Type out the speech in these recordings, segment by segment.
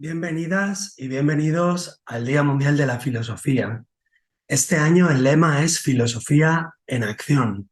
Bienvenidas y bienvenidos al Día Mundial de la Filosofía. Este año el lema es Filosofía en Acción.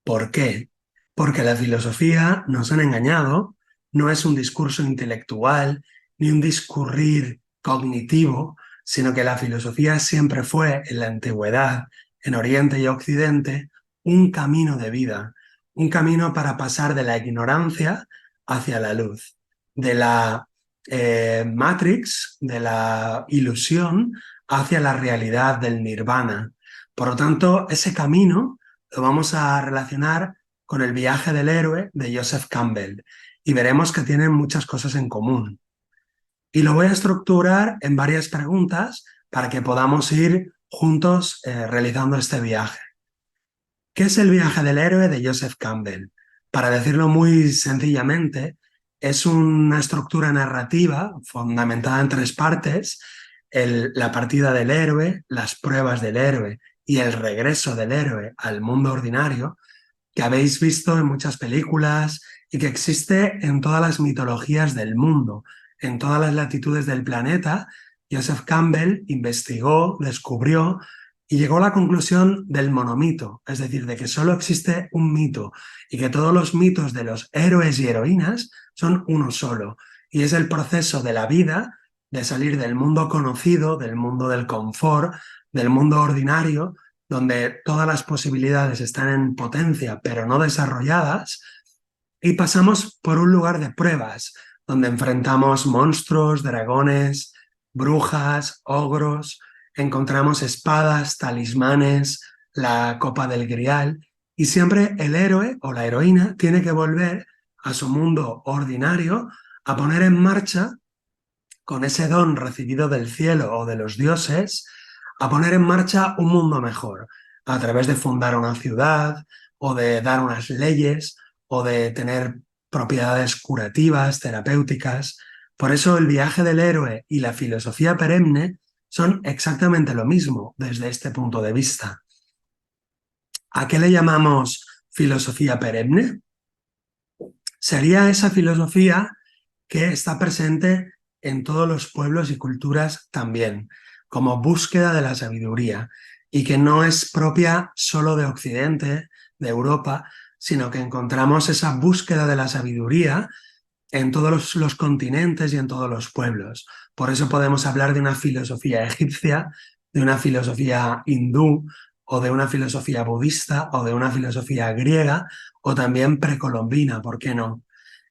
¿Por qué? Porque la filosofía, nos han engañado, no es un discurso intelectual ni un discurrir cognitivo, sino que la filosofía siempre fue, en la antigüedad, en Oriente y Occidente, un camino de vida, un camino para pasar de la ignorancia hacia la luz, de la Matrix, de la ilusión, hacia la realidad del nirvana. Por lo tanto, ese camino lo vamos a relacionar con el viaje del héroe de Joseph Campbell y veremos que tienen muchas cosas en común. Y lo voy a estructurar en varias preguntas para que podamos ir juntos realizando este viaje. ¿Qué es el viaje del héroe de Joseph Campbell? Para decirlo muy sencillamente, es una estructura narrativa fundamentada en tres partes: la partida del héroe, las pruebas del héroe y el regreso del héroe al mundo ordinario, que habéis visto en muchas películas y que existe en todas las mitologías del mundo, en todas las latitudes del planeta. Joseph Campbell investigó, descubrió y llegó a la conclusión del monomito, es decir, de que solo existe un mito y que todos los mitos de los héroes y heroínas son uno solo. Y es el proceso de la vida de salir del mundo conocido, del mundo del confort, del mundo ordinario, donde todas las posibilidades están en potencia pero no desarrolladas, y pasamos por un lugar de pruebas, donde enfrentamos monstruos, dragones, brujas, ogros, encontramos espadas, talismanes, la copa del grial, y siempre el héroe o la heroína tiene que volver a su mundo ordinario a poner en marcha, con ese don recibido del cielo o de los dioses, a poner en marcha un mundo mejor, a través de fundar una ciudad, o de dar unas leyes, o de tener propiedades curativas, terapéuticas. Por eso el viaje del héroe y la filosofía perenne son exactamente lo mismo desde este punto de vista. ¿A qué le llamamos filosofía perenne? Sería esa filosofía que está presente en todos los pueblos y culturas también, como búsqueda de la sabiduría, y que no es propia solo de Occidente, de Europa, sino que encontramos esa búsqueda de la sabiduría en todos los continentes y en todos los pueblos. Por eso podemos hablar de una filosofía egipcia, de una filosofía hindú, o de una filosofía budista, o de una filosofía griega, o también precolombina, ¿por qué no?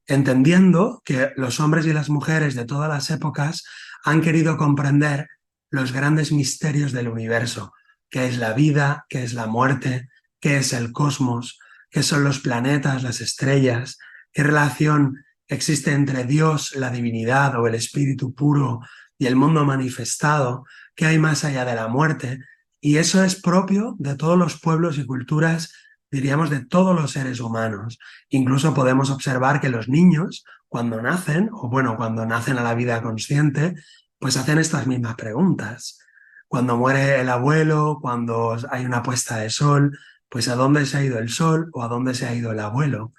Entendiendo que los hombres y las mujeres de todas las épocas han querido comprender los grandes misterios del universo: qué es la vida, qué es la muerte, qué es el cosmos, qué son los planetas, las estrellas, qué relación existe entre Dios, la divinidad o el espíritu puro, y el mundo manifestado, qué hay más allá de la muerte. Y eso es propio de todos los pueblos y culturas, diríamos, de todos los seres humanos. Incluso podemos observar que los niños, cuando nacen, o bueno, cuando nacen a la vida consciente, pues hacen estas mismas preguntas. Cuando muere el abuelo, cuando hay una puesta de sol, pues ¿a dónde se ha ido el sol o a dónde se ha ido el abuelo?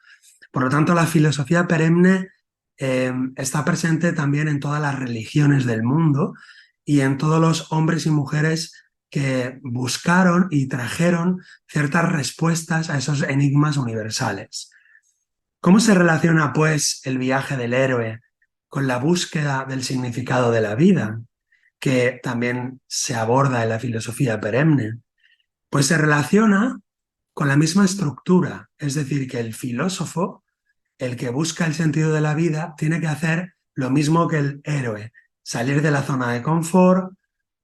Por lo tanto, la filosofía perenne está presente también en todas las religiones del mundo y en todos los hombres y mujeres que buscaron y trajeron ciertas respuestas a esos enigmas universales. ¿Cómo se relaciona, pues, el viaje del héroe con la búsqueda del significado de la vida, que también se aborda en la filosofía perenne? Pues se relaciona con la misma estructura, es decir, que el filósofo, el que busca el sentido de la vida, tiene que hacer lo mismo que el héroe: salir de la zona de confort,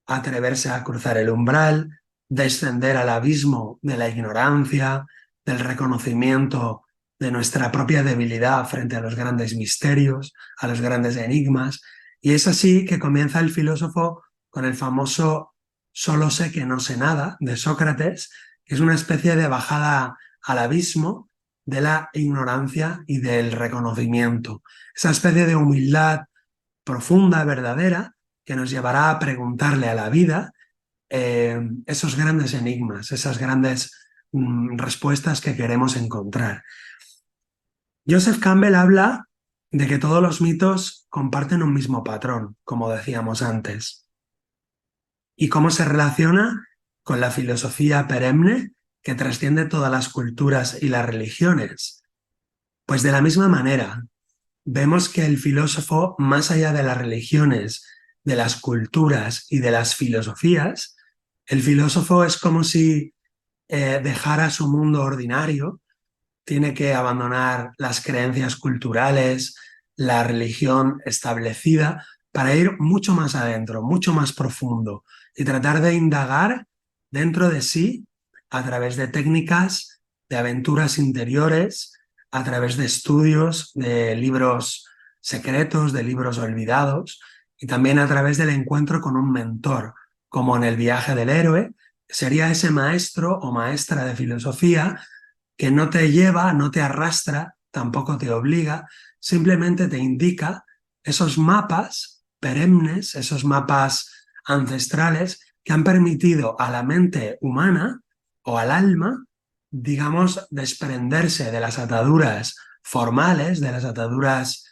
atreverse a cruzar el umbral, descender al abismo de la ignorancia, del reconocimiento de nuestra propia debilidad frente a los grandes misterios, a los grandes enigmas. Y es así que comienza el filósofo con el famoso "solo sé que no sé nada" de Sócrates, que es una especie de bajada al abismo de la ignorancia y del reconocimiento. Esa especie de humildad profunda, verdadera, que nos llevará a preguntarle a la vida esos grandes enigmas, esas grandes respuestas que queremos encontrar. Joseph Campbell habla de que todos los mitos comparten un mismo patrón, como decíamos antes. ¿Y cómo se relaciona con la filosofía perenne que trasciende todas las culturas y las religiones? Pues de la misma manera, vemos que el filósofo, más allá de las religiones, de las culturas y de las filosofías, el filósofo es como si dejara su mundo ordinario, tiene que abandonar las creencias culturales, la religión establecida, para ir mucho más adentro, mucho más profundo y tratar de indagar dentro de sí a través de técnicas, de aventuras interiores, a través de estudios, de libros secretos, de libros olvidados y también a través del encuentro con un mentor, como en el viaje del héroe, sería ese maestro o maestra de filosofía que no te lleva, no te arrastra, tampoco te obliga, simplemente te indica esos mapas perennes, esos mapas ancestrales que han permitido a la mente humana o al alma, digamos, desprenderse de las ataduras formales, de las ataduras,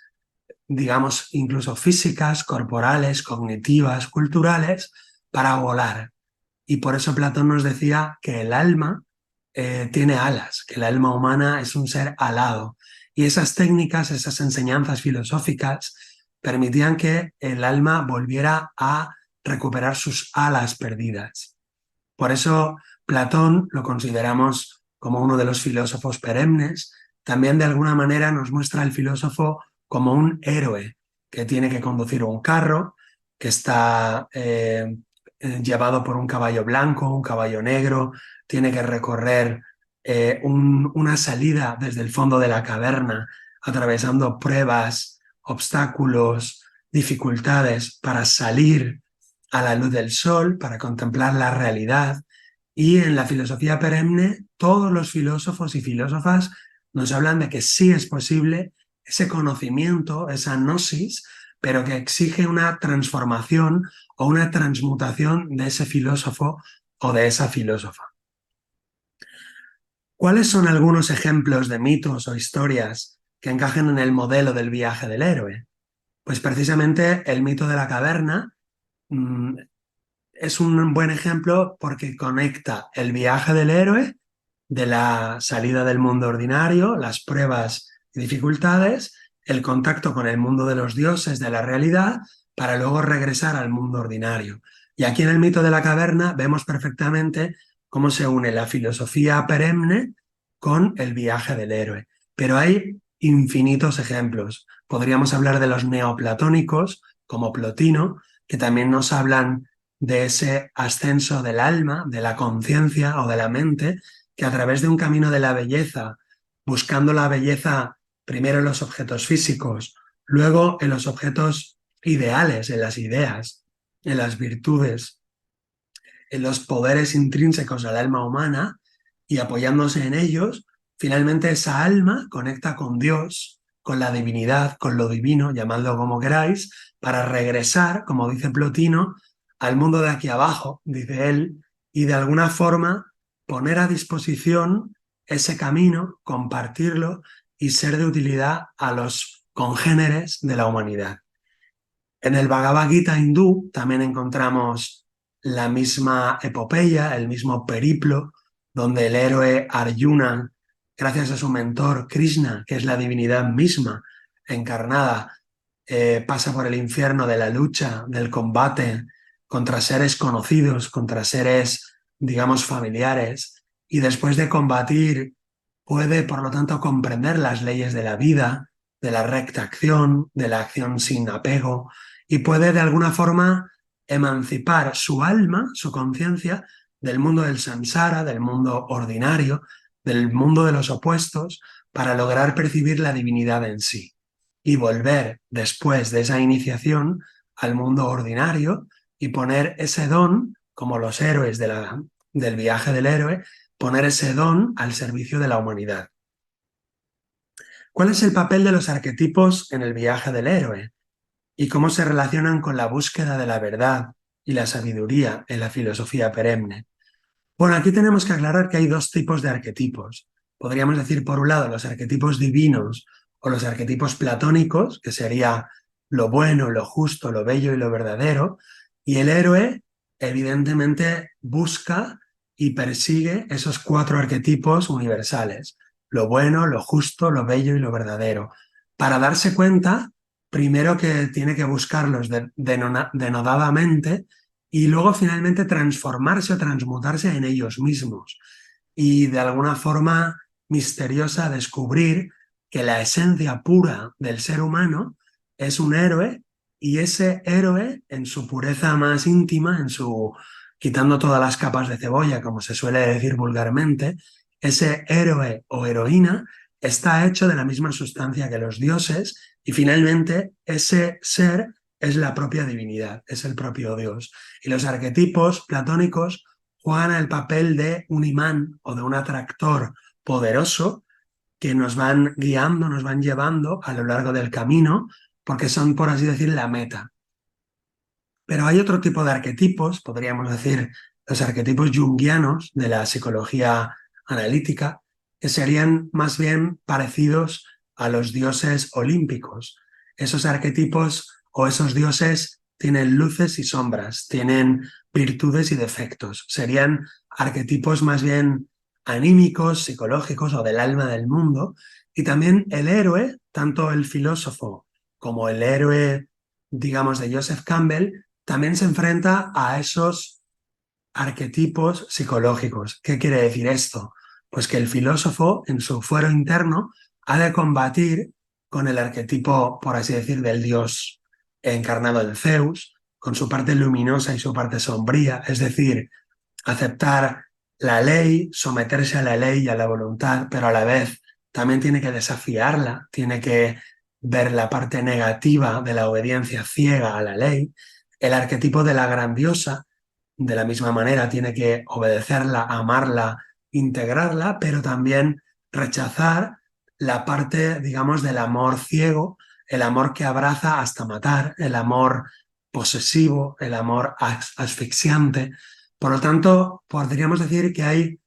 digamos, incluso físicas, corporales, cognitivas, culturales, para volar. Y por eso Platón nos decía que el alma tiene alas, que el alma humana es un ser alado. Y esas técnicas, esas enseñanzas filosóficas permitían que el alma volviera a recuperar sus alas perdidas. Por eso Platón lo consideramos como uno de los filósofos perennes. También de alguna manera nos muestra al filósofo como un héroe que tiene que conducir un carro, que está llevado por un caballo blanco, un caballo negro, tiene que recorrer una salida desde el fondo de la caverna, atravesando pruebas, obstáculos, dificultades para salir a la luz del sol, para contemplar la realidad. Y en la filosofía perenne, todos los filósofos y filósofas nos hablan de que sí es posible ese conocimiento, esa gnosis, pero que exige una transformación o una transmutación de ese filósofo o de esa filósofa. ¿Cuáles son algunos ejemplos de mitos o historias que encajen en el modelo del viaje del héroe? Pues precisamente el mito de la caverna es un buen ejemplo porque conecta el viaje del héroe de la salida del mundo ordinario, las pruebas y dificultades, el contacto con el mundo de los dioses, de la realidad, para luego regresar al mundo ordinario. Y aquí en el mito de la caverna vemos perfectamente cómo se une la filosofía perenne con el viaje del héroe. Pero hay infinitos ejemplos. Podríamos hablar de los neoplatónicos, como Plotino, que también nos hablan de ese ascenso del alma, de la conciencia o de la mente, que a través de un camino de la belleza, buscando la belleza primero en los objetos físicos, luego en los objetos ideales, en las ideas, en las virtudes, en los poderes intrínsecos al alma humana y apoyándose en ellos, finalmente esa alma conecta con Dios, con la divinidad, con lo divino, llamadlo como queráis, para regresar, como dice Plotino, al mundo de aquí abajo, dice él, y de alguna forma poner a disposición ese camino, compartirlo y ser de utilidad a los congéneres de la humanidad. En el Bhagavad Gita hindú también encontramos la misma epopeya, el mismo periplo, donde el héroe Arjuna, gracias a su mentor Krishna, que es la divinidad misma encarnada, pasa por el infierno de la lucha, del combate contra seres conocidos, contra seres, digamos, familiares, y después de combatir puede, por lo tanto, comprender las leyes de la vida, de la recta acción, de la acción sin apego, y puede de alguna forma emancipar su alma, su conciencia, del mundo del samsara, del mundo ordinario, del mundo de los opuestos, para lograr percibir la divinidad en sí y volver después de esa iniciación al mundo ordinario y poner ese don, como los héroes del viaje del héroe, poner ese don al servicio de la humanidad. ¿Cuál es el papel de los arquetipos en el viaje del héroe? ¿Y cómo se relacionan con la búsqueda de la verdad y la sabiduría en la filosofía perenne? Bueno, aquí tenemos que aclarar que hay dos tipos de arquetipos. Podríamos decir, por un lado, los arquetipos divinos o los arquetipos platónicos, que sería lo bueno, lo justo, lo bello y lo verdadero, y el héroe evidentemente busca y persigue esos 4 arquetipos universales, lo bueno, lo justo, lo bello y lo verdadero, para darse cuenta primero que tiene que buscarlos denodadamente y luego finalmente transformarse o transmutarse en ellos mismos y de alguna forma misteriosa descubrir que la esencia pura del ser humano es un héroe y ese héroe en su pureza más íntima, quitando todas las capas de cebolla, como se suele decir vulgarmente, ese héroe o heroína está hecho de la misma sustancia que los dioses y finalmente ese ser es la propia divinidad, es el propio Dios. Y los arquetipos platónicos juegan el papel de un imán o de un atractor poderoso que nos van guiando, nos van llevando a lo largo del camino, porque son, por así decir, la meta. Pero hay otro tipo de arquetipos, podríamos decir los arquetipos junguianos de la psicología analítica, que serían más bien parecidos a los dioses olímpicos. Esos arquetipos o esos dioses tienen luces y sombras, tienen virtudes y defectos. Serían arquetipos más bien anímicos, psicológicos o del alma del mundo. Y también el héroe, tanto el filósofo como el héroe, digamos, de Joseph Campbell, también se enfrenta a esos arquetipos psicológicos. ¿Qué quiere decir esto? Pues que el filósofo, en su fuero interno, ha de combatir con el arquetipo, por así decir, del dios encarnado en Zeus, con su parte luminosa y su parte sombría, es decir, aceptar la ley, someterse a la ley y a la voluntad, pero a la vez también tiene que desafiarla, tiene que ver la parte negativa de la obediencia ciega a la ley. El arquetipo de la grandiosa, de la misma manera, tiene que obedecerla, amarla, integrarla, pero también rechazar la parte, digamos, del amor ciego, el amor que abraza hasta matar, el amor posesivo, el amor asfixiante. Por lo tanto, podríamos decir que hay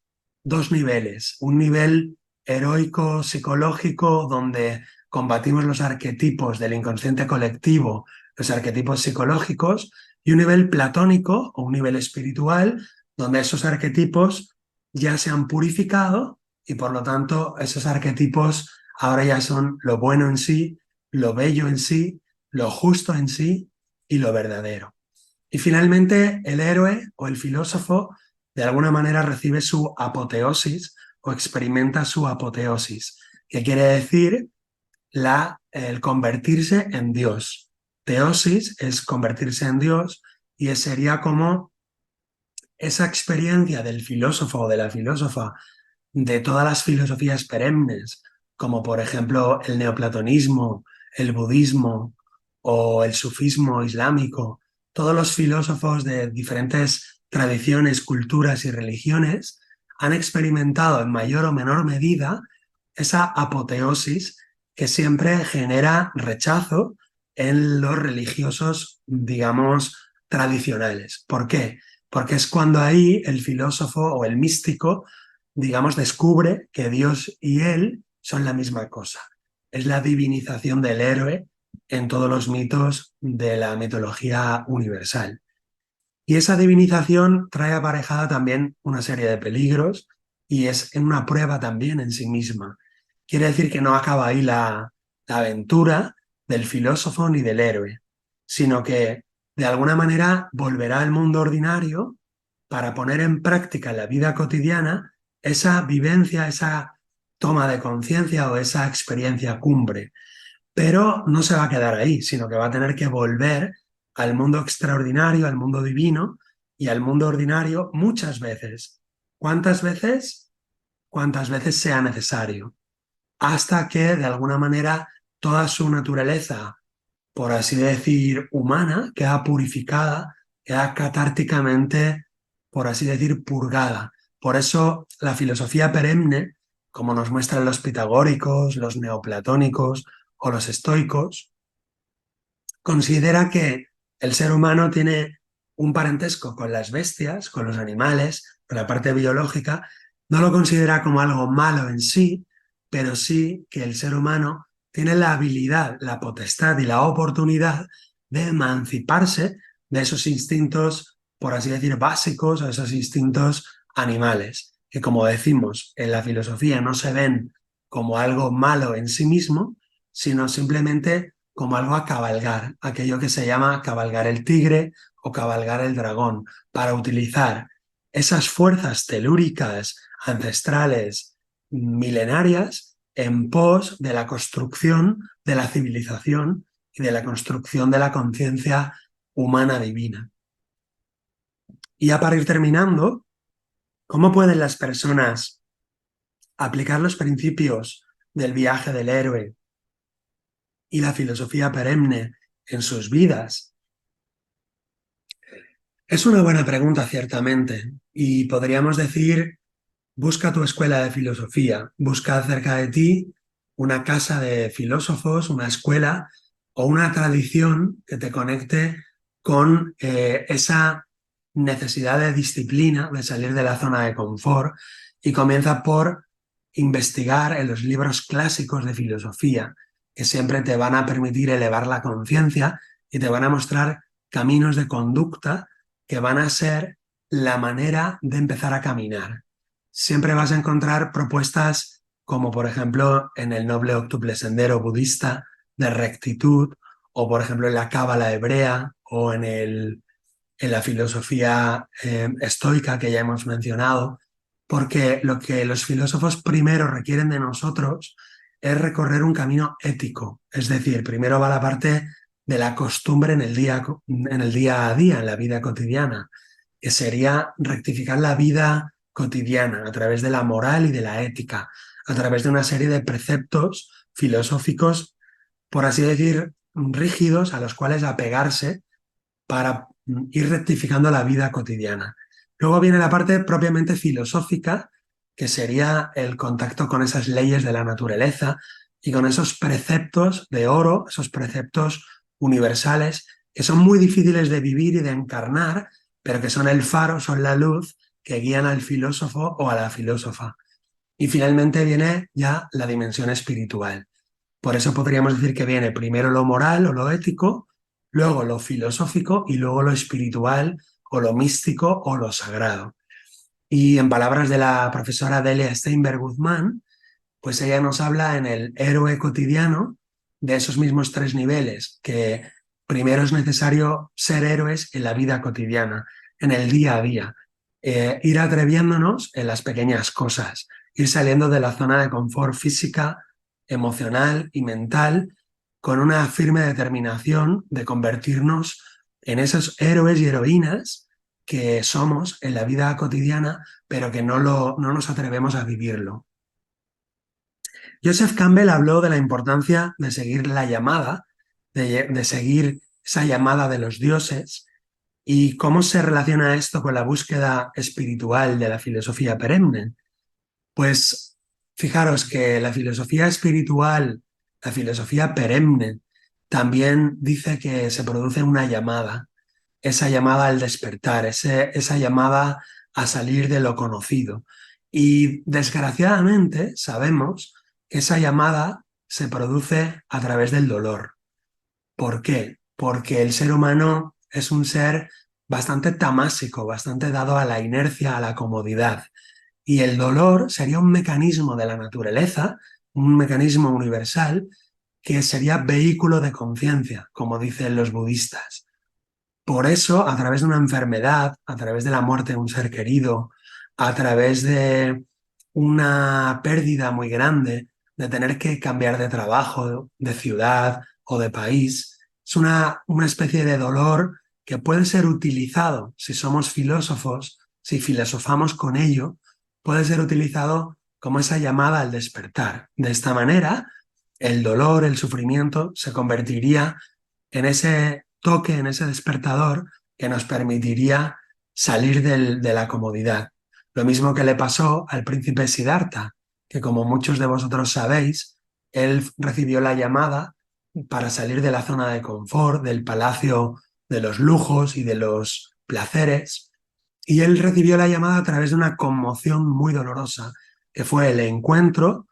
2 niveles. Un nivel heroico, psicológico, donde combatimos los arquetipos del inconsciente colectivo, los arquetipos psicológicos, y un nivel platónico o un nivel espiritual, donde esos arquetipos ya se han purificado y por lo tanto esos arquetipos ahora ya son lo bueno en sí, lo bello en sí, lo justo en sí y lo verdadero. Y finalmente, el héroe o el filósofo de alguna manera recibe su apoteosis o experimenta su apoteosis, que quiere decir el convertirse en Dios. Teosis es convertirse en Dios y sería como esa experiencia del filósofo o de la filósofa de todas las filosofías perennes, como por ejemplo el neoplatonismo, el budismo o el sufismo islámico, todos los filósofos de diferentes tradiciones, culturas y religiones han experimentado en mayor o menor medida esa apoteosis que siempre genera rechazo en los religiosos, digamos, tradicionales. ¿Por qué? Porque es cuando ahí el filósofo o el místico, digamos, descubre que Dios y él son la misma cosa. Es la divinización del héroe en todos los mitos de la mitología universal. Y esa divinización trae aparejada también una serie de peligros y es una prueba también en sí misma. Quiere decir que no acaba ahí la aventura del filósofo ni del héroe, sino que de alguna manera volverá al mundo ordinario para poner en práctica en la vida cotidiana esa vivencia, esa toma de conciencia o esa experiencia cumbre. Pero no se va a quedar ahí, sino que va a tener que volver al mundo extraordinario, al mundo divino y al mundo ordinario muchas veces. ¿Cuántas veces? Cuantas veces sea necesario, hasta que de alguna manera toda su naturaleza, por así decir, humana, queda purificada, queda catárticamente, por así decir, purgada. Por eso la filosofía perenne, como nos muestran los pitagóricos, los neoplatónicos o los estoicos, considera que el ser humano tiene un parentesco con las bestias, con los animales, con la parte biológica, no lo considera como algo malo en sí, pero sí que el ser humano tiene la habilidad, la potestad y la oportunidad de emanciparse de esos instintos, por así decir, básicos, o esos instintos animales, que como decimos en la filosofía no se ven como algo malo en sí mismo, sino simplemente como algo a cabalgar, aquello que se llama cabalgar el tigre o cabalgar el dragón, para utilizar esas fuerzas telúricas, ancestrales, milenarias, en pos de la construcción de la civilización y de la construcción de la conciencia humana divina. Y ya para ir terminando, ¿cómo pueden las personas aplicar los principios del viaje del héroe y la filosofía perenne en sus vidas? Es una buena pregunta, ciertamente, y podríamos decir, busca tu escuela de filosofía, busca cerca de ti una casa de filósofos, una escuela o una tradición que te conecte con esa necesidad de disciplina, de salir de la zona de confort, y comienza por investigar en los libros clásicos de filosofía, que siempre te van a permitir elevar la conciencia y te van a mostrar caminos de conducta que van a ser la manera de empezar a caminar. Siempre vas a encontrar propuestas como por ejemplo en el noble octuple sendero budista de rectitud, o por ejemplo en la cábala hebrea o en la filosofía estoica que ya hemos mencionado, porque lo que los filósofos primero requieren de nosotros es recorrer un camino ético, es decir, primero va la parte de la costumbre en el día a día, en la vida cotidiana, que sería rectificar la vida cotidiana a través de la moral y de la ética, a través de una serie de preceptos filosóficos, por así decir, rígidos a los cuales apegarse para ir rectificando la vida cotidiana. Luego viene la parte propiamente filosófica, que sería el contacto con esas leyes de la naturaleza y con esos preceptos de oro, esos preceptos universales, que son muy difíciles de vivir y de encarnar, pero que son el faro, son la luz que guían al filósofo o a la filósofa. Y finalmente viene ya la dimensión espiritual. Por eso podríamos decir que viene primero lo moral o lo ético, luego lo filosófico y luego lo espiritual o lo místico o lo sagrado. Y en palabras de la profesora Delia Steinberg Guzmán, pues ella nos habla en el héroe cotidiano de esos mismos tres niveles, que primero es necesario ser héroes en la vida cotidiana, en el día a día, ir atreviéndonos en las pequeñas cosas, ir saliendo de la zona de confort física, emocional y mental, con una firme determinación de convertirnos en esos héroes y heroínas que somos en la vida cotidiana, pero que no nos atrevemos a vivirlo. Joseph Campbell habló de la importancia de seguir la llamada, de seguir esa llamada de los dioses, y cómo se relaciona esto con la búsqueda espiritual de la filosofía perenne. Pues fijaros que la filosofía espiritual, la filosofía perenne, también dice que se produce una llamada, esa llamada al despertar, esa llamada a salir de lo conocido. Y desgraciadamente sabemos que esa llamada se produce a través del dolor. ¿Por qué? Porque el ser humano es un ser bastante tamásico, bastante dado a la inercia, a la comodidad. Y el dolor sería un mecanismo de la naturaleza, un mecanismo universal, que sería vehículo de conciencia, como dicen los budistas. Por eso, a través de una enfermedad, a través de la muerte de un ser querido, a través de una pérdida muy grande, de tener que cambiar de trabajo, de ciudad o de país, es una especie de dolor que puede ser utilizado, si somos filósofos, si filosofamos con ello, puede ser utilizado como esa llamada al despertar. De esta manera, el dolor, el sufrimiento, se convertiría en ese toque, en ese despertador que nos permitiría salir de la comodidad. Lo mismo que le pasó al príncipe Siddhartha, que como muchos de vosotros sabéis, él recibió la llamada para salir de la zona de confort, del palacio de los lujos y de los placeres, y él recibió la llamada a través de una conmoción muy dolorosa, que fue el encuentro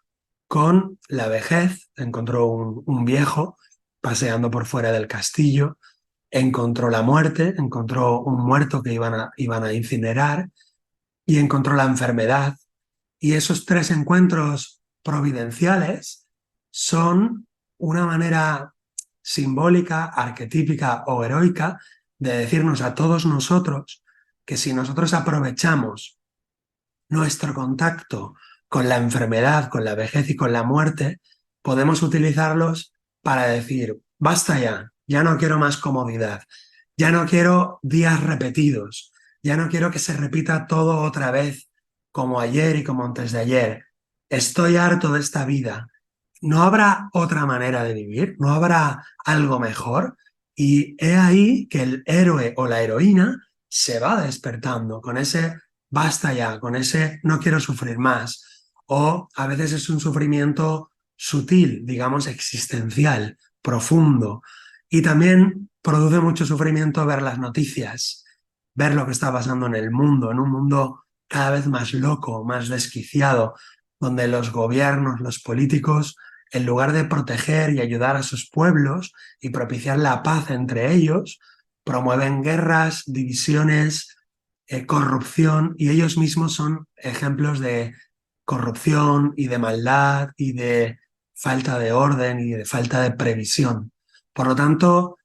con la vejez. Encontró un viejo paseando por fuera del castillo, encontró la muerte, encontró un muerto que iban a incinerar y encontró la enfermedad. Y esos tres encuentros providenciales son una manera simbólica, arquetípica o heroica de decirnos a todos nosotros que si nosotros aprovechamos nuestro contacto con la enfermedad, con la vejez y con la muerte, podemos utilizarlos para decir, basta ya, ya no quiero más comodidad, ya no quiero días repetidos, ya no quiero que se repita todo otra vez como ayer y como antes de ayer. Estoy harto de esta vida. ¿No habrá otra manera de vivir? ¿No habrá algo mejor? Y he ahí que el héroe o la heroína se va despertando con ese basta ya, con ese no quiero sufrir más. O a veces es un sufrimiento sutil, digamos, existencial, profundo. Y también produce mucho sufrimiento ver las noticias, ver lo que está pasando en un mundo cada vez más loco, más desquiciado, donde los gobiernos, los políticos, en lugar de proteger y ayudar a sus pueblos y propiciar la paz entre ellos, promueven guerras, divisiones, corrupción, y ellos mismos son ejemplos de corrupción y de maldad y de falta de orden y de falta de previsión. Por lo tanto,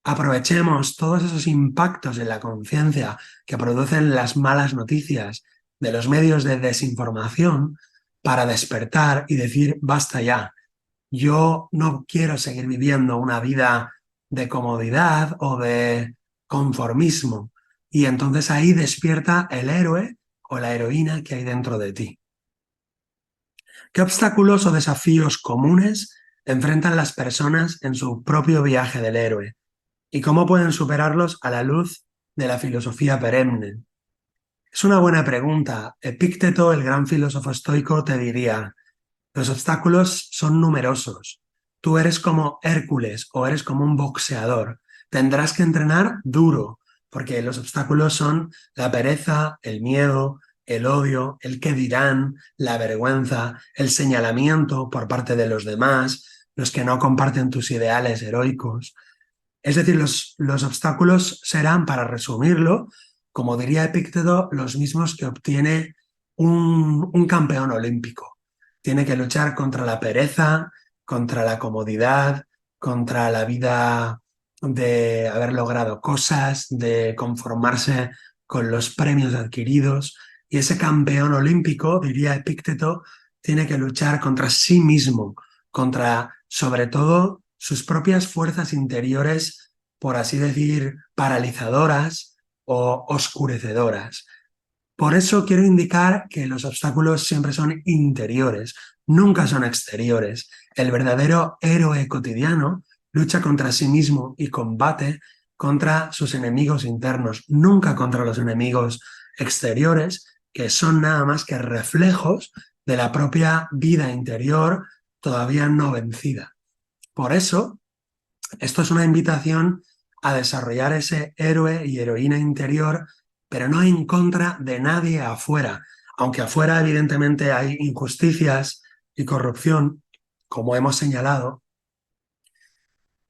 aprovechemos todos esos impactos en la conciencia que producen las malas noticias de los medios de desinformación para despertar y decir, basta ya, yo no quiero seguir viviendo una vida de comodidad o de conformismo. Y entonces ahí despierta el héroe o la heroína que hay dentro de ti. ¿Qué obstáculos o desafíos comunes enfrentan las personas en su propio viaje del héroe? ¿Y cómo pueden superarlos a la luz de la filosofía perenne? Es una buena pregunta. Epícteto, el gran filósofo estoico, te diría, los obstáculos son numerosos. Tú eres como Hércules o eres como un boxeador. Tendrás que entrenar duro, porque los obstáculos son la pereza, el miedo, el odio, el qué dirán, la vergüenza, el señalamiento por parte de los demás, los que no comparten tus ideales heroicos. Es decir, los obstáculos serán, para resumirlo, como diría Epícteto, los mismos que obtiene un campeón olímpico. Tiene que luchar contra la pereza, contra la comodidad, contra la vida de haber logrado cosas, de conformarse con los premios adquiridos. Y ese campeón olímpico, diría Epícteto, tiene que luchar contra sí mismo, contra, sobre todo, sus propias fuerzas interiores, por así decir, paralizadoras o oscurecedoras. Por eso quiero indicar que los obstáculos siempre son interiores, nunca son exteriores. El verdadero héroe cotidiano lucha contra sí mismo y combate contra sus enemigos internos, nunca contra los enemigos exteriores, que son nada más que reflejos de la propia vida interior todavía no vencida. Por eso, esto es una invitación a desarrollar ese héroe y heroína interior, pero no en contra de nadie afuera. Aunque afuera evidentemente hay injusticias y corrupción, como hemos señalado,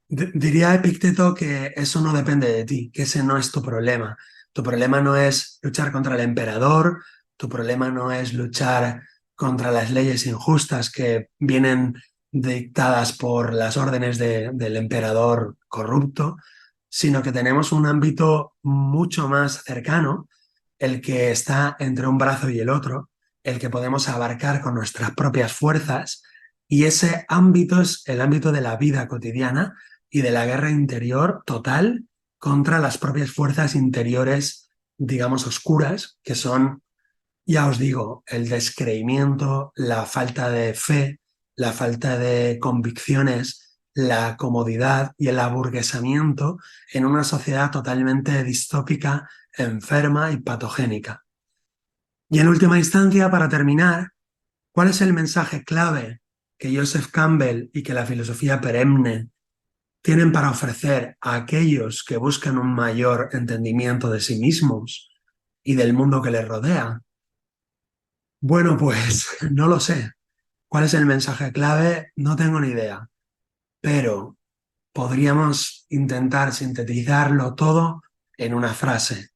diría Epicteto que eso no depende de ti, que ese no es tu problema. Tu problema no es luchar contra el emperador, tu problema no es luchar contra las leyes injustas que vienen dictadas por las órdenes del emperador corrupto, sino que tenemos un ámbito mucho más cercano, el que está entre un brazo y el otro, el que podemos abarcar con nuestras propias fuerzas, y ese ámbito es el ámbito de la vida cotidiana y de la guerra interior total contra las propias fuerzas interiores, digamos, oscuras, que son, ya os digo, el descreimiento, la falta de fe, la falta de convicciones, la comodidad y el aburguesamiento en una sociedad totalmente distópica, enferma y patogénica. Y en última instancia, para terminar, ¿cuál es el mensaje clave que Joseph Campbell y que la filosofía perenne tienen para ofrecer a aquellos que buscan un mayor entendimiento de sí mismos y del mundo que les rodea? Bueno, pues no lo sé. ¿Cuál es el mensaje clave? No tengo ni idea, pero podríamos intentar sintetizarlo todo en una frase.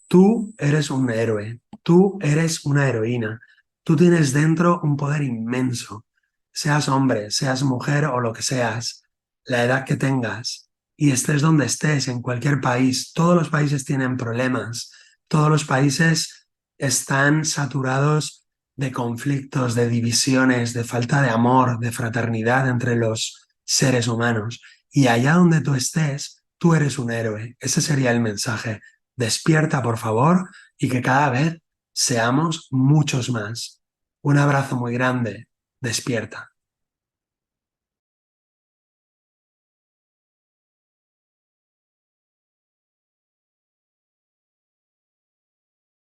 Tú eres un héroe, tú eres una heroína, tú tienes dentro un poder inmenso, seas hombre, seas mujer o lo que seas, la edad que tengas y estés donde estés, en cualquier país. Todos los países tienen problemas, todos los países están saturados de conflictos, de divisiones, de falta de amor, de fraternidad entre los seres humanos. Y allá donde tú estés, tú eres un héroe. Ese sería el mensaje. Despierta, por favor, y que cada vez seamos muchos más. Un abrazo muy grande. Despierta.